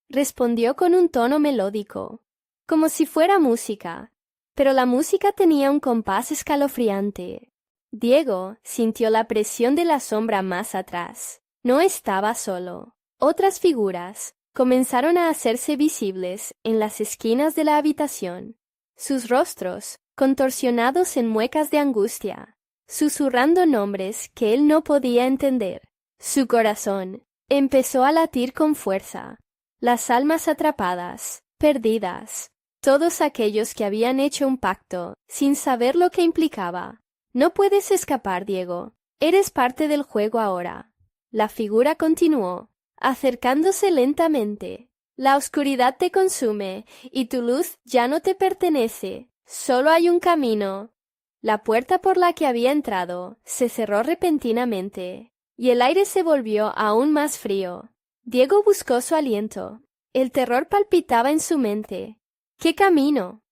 respondió con un tono melódico, como si fuera música, pero la música tenía un compás escalofriante. Diego sintió la presión de la sombra más atrás. No estaba solo. Otras figuras comenzaron a hacerse visibles en las esquinas de la habitación, sus rostros contorsionados en muecas de angustia, susurrando nombres que él no podía entender. Su corazón empezó a latir con fuerza. Las almas atrapadas, perdidas, todos aquellos que habían hecho un pacto sin saber lo que implicaba. «No puedes escapar, Diego. Eres parte del juego ahora». La figura continuó, acercándose lentamente. «La oscuridad te consume y tu luz ya no te pertenece. Solo hay un camino». La puerta por la que había entrado se cerró repentinamente, y el aire se volvió aún más frío. Diego buscó su aliento. El terror palpitaba en su mente. «¿Qué camino?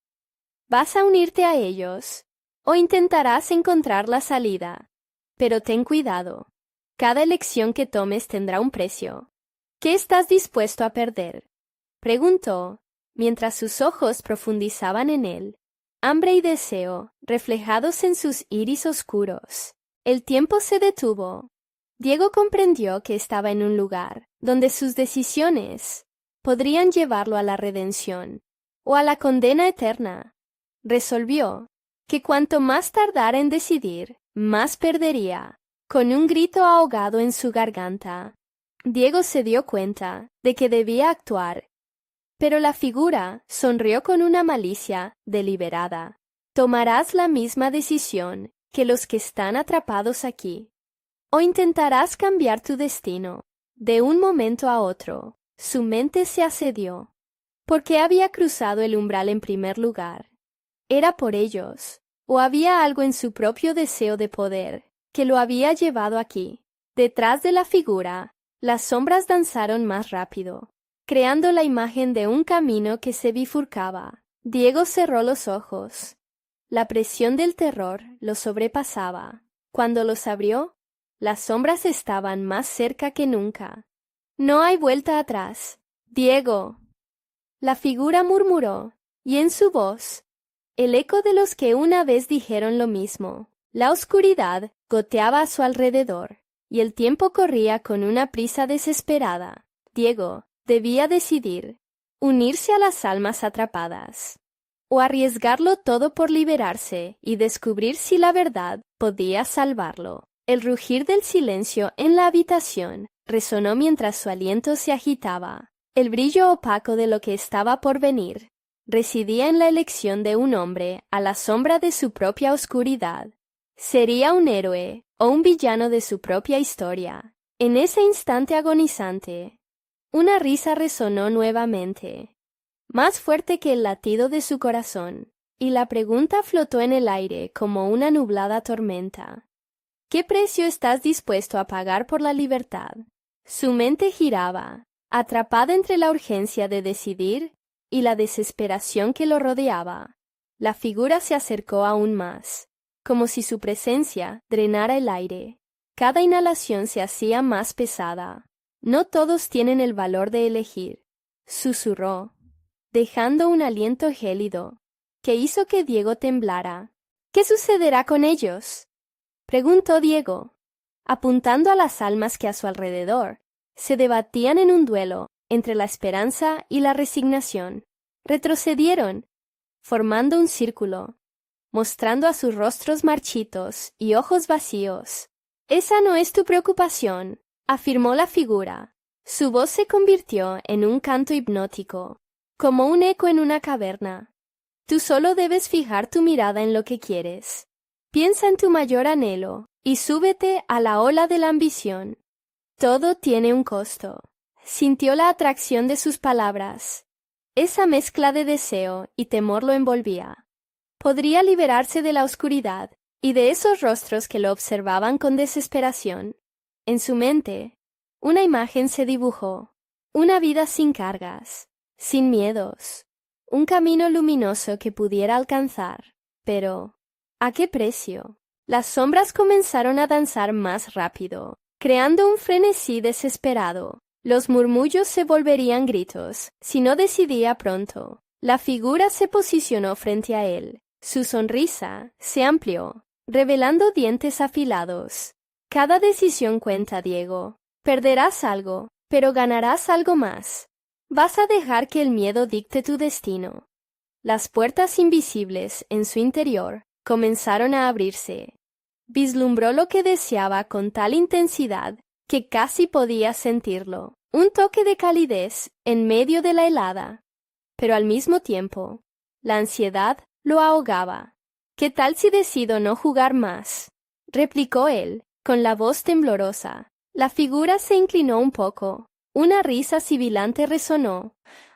¿Vas a unirte a ellos? ¿O intentarás encontrar la salida? Pero ten cuidado. Cada elección que tomes tendrá un precio. ¿Qué estás dispuesto a perder?», preguntó, mientras sus ojos profundizaban en él, hambre y deseo reflejados en sus iris oscuros. El tiempo se detuvo. Diego comprendió que estaba en un lugar donde sus decisiones podrían llevarlo a la redención o a la condena eterna. Resolvió que cuanto más tardara en decidir, más perdería. Con un grito ahogado en su garganta, Diego se dio cuenta de que debía actuar, pero la figura sonrió con una malicia deliberada. «Tomarás la misma decisión que los que están atrapados aquí, o intentarás cambiar tu destino». De un momento a otro, su mente se asedió. ¿Por qué había cruzado el umbral en primer lugar? ¿Era por ellos, o había algo en su propio deseo de poder que lo había llevado aquí? Detrás de la figura, las sombras danzaron más rápido, creando la imagen de un camino que se bifurcaba. Diego cerró los ojos. La presión del terror lo sobrepasaba. Cuando los abrió, las sombras estaban más cerca que nunca. «No hay vuelta atrás, Diego», la figura murmuró, y en su voz el eco de los que una vez dijeron lo mismo. La oscuridad goteaba a su alrededor, y el tiempo corría con una prisa desesperada. Diego debía decidir: unirse a las almas atrapadas, o arriesgarlo todo por liberarse y descubrir si la verdad podía salvarlo. El rugir del silencio en la habitación resonó mientras su aliento se agitaba. El brillo opaco de lo que estaba por venir residía en la elección de un hombre a la sombra de su propia oscuridad. Sería un héroe o un villano de su propia historia. En ese instante agonizante, una risa resonó nuevamente, más fuerte que el latido de su corazón, y la pregunta flotó en el aire como una nublada tormenta. ¿Qué precio estás dispuesto a pagar por la libertad? Su mente giraba, atrapada entre la urgencia de decidir y la desesperación que lo rodeaba. La figura se acercó aún más, como si su presencia drenara el aire. Cada inhalación se hacía más pesada. «No todos tienen el valor de elegir», susurró, dejando un aliento gélido que hizo que Diego temblara. «¿Qué sucederá con ellos?», preguntó Diego, apuntando a las almas que a su alrededor se debatían en un duelo entre la esperanza y la resignación. Retrocedieron, formando un círculo, mostrando a sus rostros marchitos y ojos vacíos. «Esa no es tu preocupación», afirmó la figura. Su voz se convirtió en un canto hipnótico, como un eco en una caverna. «Tú solo debes fijar tu mirada en lo que quieres. Piensa en tu mayor anhelo y súbete a la ola de la ambición. Todo tiene un costo». Sintió la atracción de sus palabras. Esa mezcla de deseo y temor lo envolvía. Podría liberarse de la oscuridad y de esos rostros que lo observaban con desesperación. En su mente, una imagen se dibujó. Una vida sin cargas, sin miedos. Un camino luminoso que pudiera alcanzar. Pero, ¿a qué precio? Las sombras comenzaron a danzar más rápido, creando un frenesí desesperado. Los murmullos se volverían gritos, si no decidía pronto. La figura se posicionó frente a él. Su sonrisa se amplió, revelando dientes afilados. Cada decisión cuenta, Diego. Perderás algo, pero ganarás algo más. Vas a dejar que el miedo dicte tu destino. Las puertas invisibles en su interior comenzaron a abrirse. Vislumbró lo que deseaba con tal intensidad que casi podía sentirlo. Un toque de calidez en medio de la helada. Pero al mismo tiempo, la ansiedad lo ahogaba. «¿Qué tal si decido no jugar más?», replicó él, con la voz temblorosa. La figura se inclinó un poco. Una risa sibilante resonó.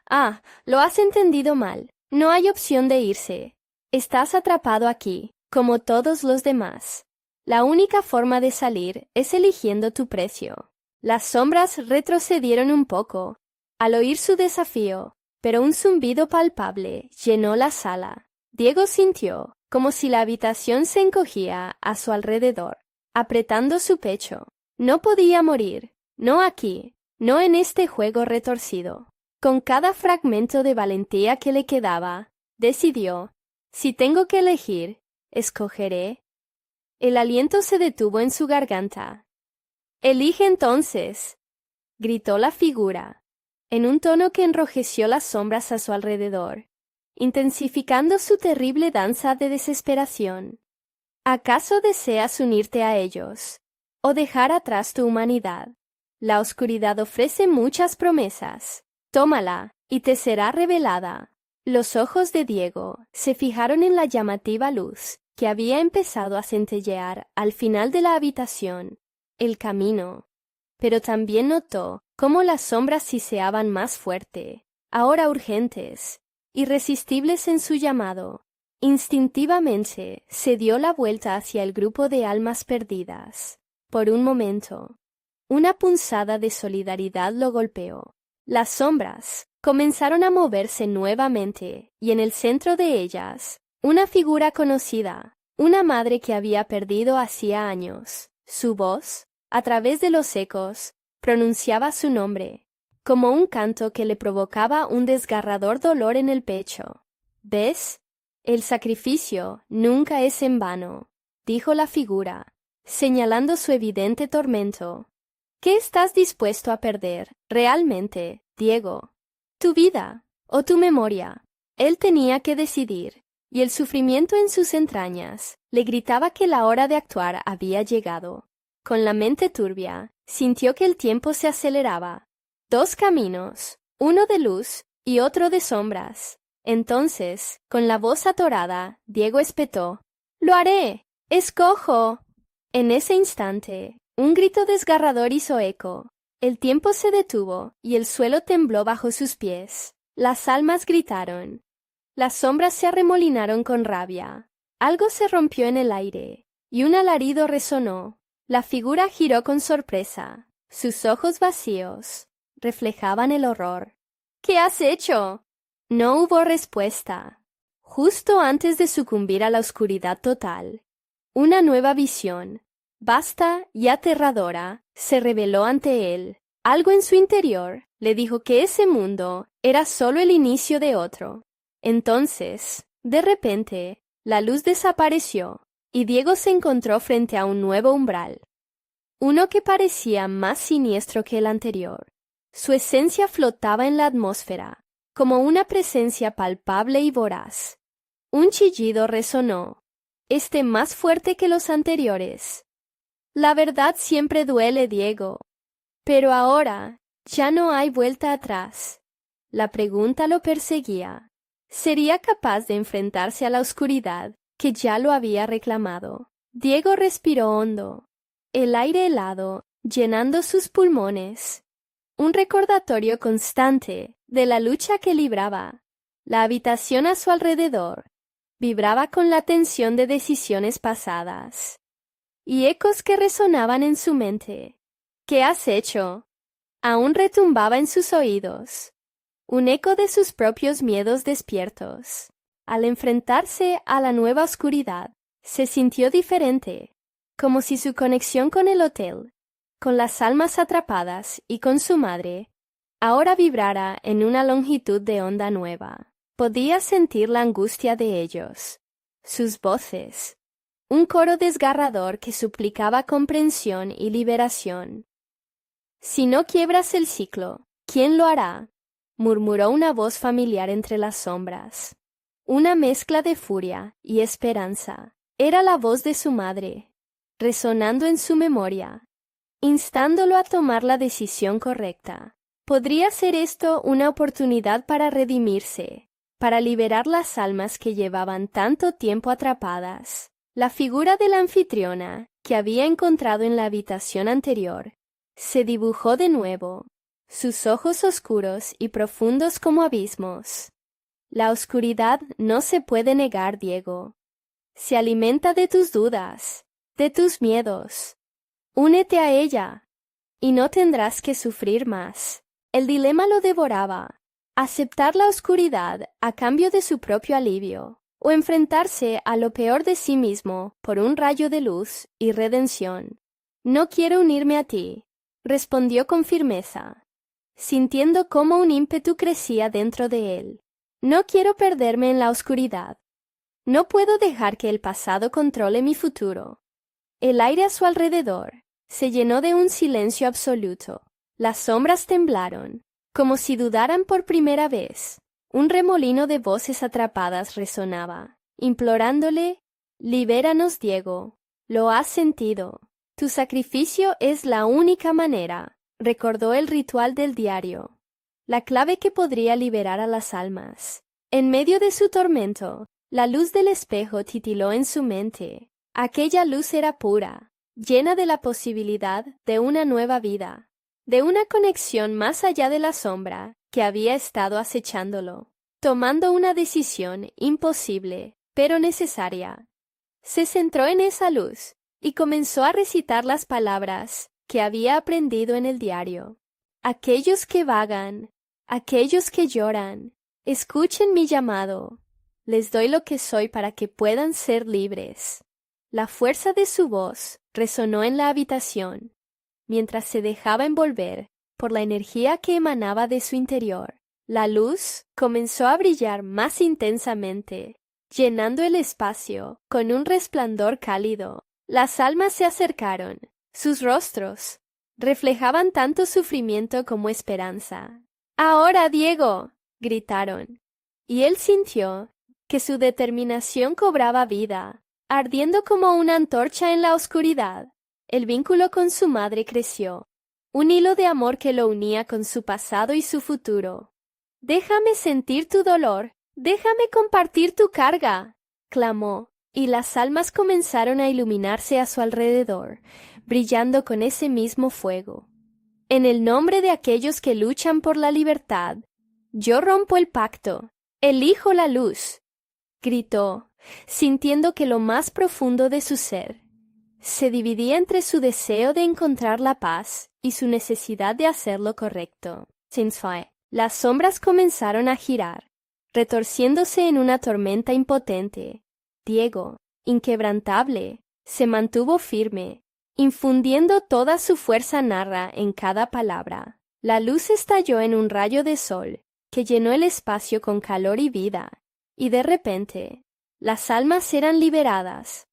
«Ah, lo has entendido mal. No hay opción de irse. Estás atrapado aquí, como todos los demás. La única forma de salir es eligiendo tu precio». Las sombras retrocedieron un poco, al oír su desafío, pero un zumbido palpable llenó la sala. Diego sintió como si la habitación se encogía a su alrededor, apretando su pecho. No podía morir, no aquí, no en este juego retorcido. Con cada fragmento de valentía que le quedaba, decidió: si tengo que elegir, escogeré. El aliento se detuvo en su garganta. «Elige entonces», gritó la figura, en un tono que enrojeció las sombras a su alrededor, intensificando su terrible danza de desesperación. «¿Acaso deseas unirte a ellos, o dejar atrás tu humanidad? La oscuridad ofrece muchas promesas. Tómala, y te será revelada». Los ojos de Diego se fijaron en la llamativa luz que había empezado a centellear al final de la habitación. El camino. Pero también notó cómo las sombras siseaban más fuerte, ahora urgentes, irresistibles en su llamado. Instintivamente se dio la vuelta hacia el grupo de almas perdidas. Por un momento, una punzada de solidaridad lo golpeó. Las sombras comenzaron a moverse nuevamente, y en el centro de ellas, una figura conocida, una madre que había perdido hacía años. Su voz, a través de los ecos, pronunciaba su nombre, como un canto que le provocaba un desgarrador dolor en el pecho. «¿Ves? El sacrificio nunca es en vano», dijo la figura, señalando su evidente tormento. «¿Qué estás dispuesto a perder, realmente, Diego? ¿Tu vida o tu memoria?» Él tenía que decidir, y el sufrimiento en sus entrañas le gritaba que la hora de actuar había llegado. Con la mente turbia, sintió que el tiempo se aceleraba. Dos caminos, uno de luz y otro de sombras. Entonces, con la voz atorada, Diego espetó: «¡Lo haré! ¡Escojo!». En ese instante, un grito desgarrador hizo eco. El tiempo se detuvo y el suelo tembló bajo sus pies. Las almas gritaron. Las sombras se arremolinaron con rabia. Algo se rompió en el aire, y un alarido resonó. La figura giró con sorpresa. Sus ojos vacíos reflejaban el horror. «¿Qué has hecho?». No hubo respuesta. Justo antes de sucumbir a la oscuridad total, una nueva visión, vasta y aterradora, se reveló ante él. Algo en su interior le dijo que ese mundo era solo el inicio de otro. Entonces, de repente, la luz desapareció y Diego se encontró frente a un nuevo umbral. Uno que parecía más siniestro que el anterior. Su esencia flotaba en la atmósfera, como una presencia palpable y voraz. Un chillido resonó, más fuerte que los anteriores. La verdad siempre duele, Diego. Pero ahora ya no hay vuelta atrás. La pregunta lo perseguía. ¿Sería capaz de enfrentarse a la oscuridad que ya lo había reclamado? Diego respiró hondo, el aire helado llenando sus pulmones. Un recordatorio constante de la lucha que libraba. La habitación a su alrededor vibraba con la tensión de decisiones pasadas y ecos que resonaban en su mente. ¿Qué has hecho? Aún retumbaba en sus oídos, un eco de sus propios miedos despiertos. Al enfrentarse a la nueva oscuridad, se sintió diferente, como si su conexión con el hotel, con las almas atrapadas y con su madre, ahora vibrara en una longitud de onda nueva. Podía sentir la angustia de ellos, sus voces, un coro desgarrador que suplicaba comprensión y liberación. Si no quiebras el ciclo, ¿quién lo hará? Murmuró una voz familiar entre las sombras. Una mezcla de furia y esperanza. Era la voz de su madre, resonando en su memoria, instándolo a tomar la decisión correcta. ¿Podría ser esto una oportunidad para redimirse, para liberar las almas que llevaban tanto tiempo atrapadas? La figura de la anfitriona, que había encontrado en la habitación anterior, se dibujó de nuevo, sus ojos oscuros y profundos como abismos. La oscuridad no se puede negar, Diego. Se alimenta de tus dudas, de tus miedos. Únete a ella, y no tendrás que sufrir más. El dilema lo devoraba: aceptar la oscuridad a cambio de su propio alivio, o enfrentarse a lo peor de sí mismo por un rayo de luz y redención. No quiero unirme a ti, respondió con firmeza, sintiendo cómo un ímpetu crecía dentro de él. No quiero perderme en la oscuridad. No puedo dejar que el pasado controle mi futuro. El aire a su alrededor se llenó de un silencio absoluto. Las sombras temblaron, como si dudaran por primera vez. Un remolino de voces atrapadas resonaba, implorándole: libéranos, Diego. Lo has sentido. Tu sacrificio es la única manera. Recordó el ritual del diario, la clave que podría liberar a las almas. En medio de su tormento, la luz del espejo titiló en su mente. Aquella luz era pura, llena de la posibilidad de una nueva vida, de una conexión más allá de la sombra que había estado acechándolo, tomando una decisión imposible, pero necesaria. Se centró en esa luz y comenzó a recitar las palabras que había aprendido en el diario. Aquellos que vagan, aquellos que lloran, escuchen mi llamado. Les doy lo que soy para que puedan ser libres. La fuerza de su voz resonó en la habitación, mientras se dejaba envolver por la energía que emanaba de su interior. La luz comenzó a brillar más intensamente, llenando el espacio con un resplandor cálido. Las almas se acercaron. Sus rostros reflejaban tanto sufrimiento como esperanza. «¡Ahora, Diego!», gritaron, y él sintió que su determinación cobraba vida, ardiendo como una antorcha en la oscuridad. El vínculo con su madre creció, un hilo de amor que lo unía con su pasado y su futuro. «Déjame sentir tu dolor, déjame compartir tu carga», clamó, y las almas comenzaron a iluminarse a su alrededor, brillando con ese mismo fuego. «En el nombre de aquellos que luchan por la libertad, yo rompo el pacto, elijo la luz», gritó, sintiendo que lo más profundo de su ser se dividía entre su deseo de encontrar la paz y su necesidad de hacer lo correcto. Las sombras comenzaron a girar, retorciéndose en una tormenta impotente. Diego, inquebrantable, se mantuvo firme, infundiendo toda su fuerza narra en cada palabra. La luz estalló en un rayo de sol que llenó el espacio con calor y vida, y de repente las almas eran liberadas,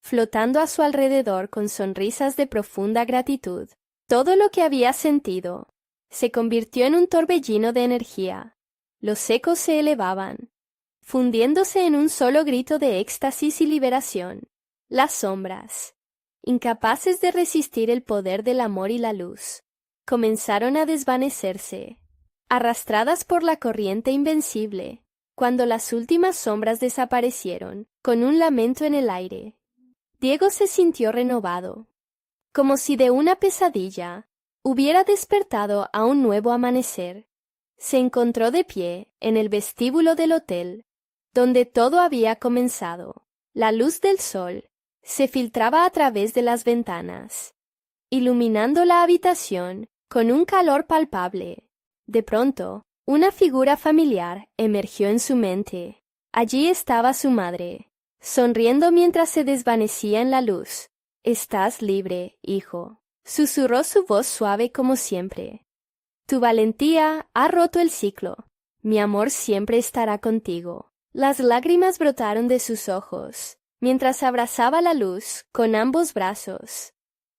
flotando a su alrededor con sonrisas de profunda gratitud. Todo lo que había sentido se convirtió en un torbellino de energía, los secos se elevaban, fundiéndose en un solo grito de éxtasis y liberación. Las sombras, incapaces de resistir el poder del amor y la luz, comenzaron a desvanecerse, arrastradas por la corriente invencible. Cuando las últimas sombras desaparecieron, con un lamento en el aire, Diego se sintió renovado, como si de una pesadilla hubiera despertado a un nuevo amanecer. Se encontró de pie en el vestíbulo del hotel, donde todo había comenzado. La luz del sol se filtraba a través de las ventanas, iluminando la habitación con un calor palpable. De pronto, una figura familiar emergió en su mente. Allí estaba su madre, sonriendo mientras se desvanecía en la luz. «Estás libre, hijo», susurró su voz suave como siempre. «Tu valentía ha roto el ciclo. Mi amor siempre estará contigo». Las lágrimas brotaron de sus ojos, mientras abrazaba la luz con ambos brazos.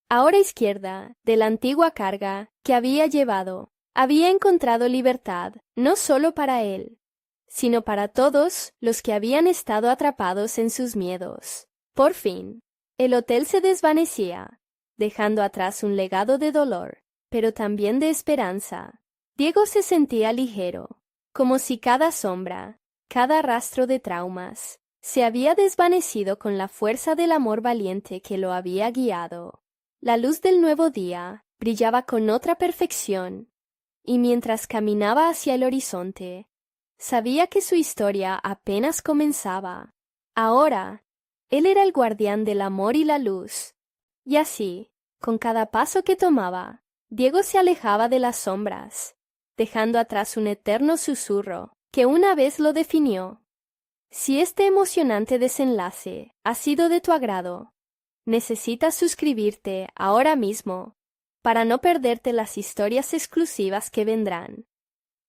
Ahora izquierda, de la antigua carga que había llevado, había encontrado libertad, no solo para él, sino para todos los que habían estado atrapados en sus miedos. Por fin, el hotel se desvanecía, dejando atrás un legado de dolor, pero también de esperanza. Diego se sentía ligero, como si cada sombra, cada rastro de traumas, se había desvanecido con la fuerza del amor valiente que lo había guiado. La luz del nuevo día brillaba con otra perfección, y mientras caminaba hacia el horizonte, sabía que su historia apenas comenzaba. Ahora, él era el guardián del amor y la luz. Y así, con cada paso que tomaba, Diego se alejaba de las sombras, dejando atrás un eterno susurro que una vez lo definió. Si este emocionante desenlace ha sido de tu agrado, necesitas suscribirte ahora mismo para no perderte las historias exclusivas que vendrán.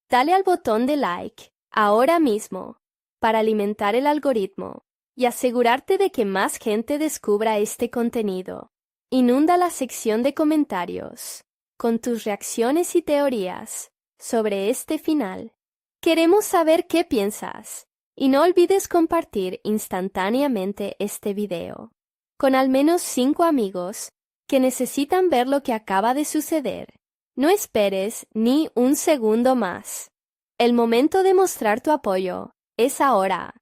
Dale al botón de like ahora mismo para alimentar el algoritmo y asegurarte de que más gente descubra este contenido. Inunda la sección de comentarios con tus reacciones y teorías sobre este final. Queremos saber qué piensas y no olvides compartir instantáneamente este video con al menos 5 amigos que necesitan ver lo que acaba de suceder. No esperes ni un segundo más. El momento de mostrar tu apoyo es ahora.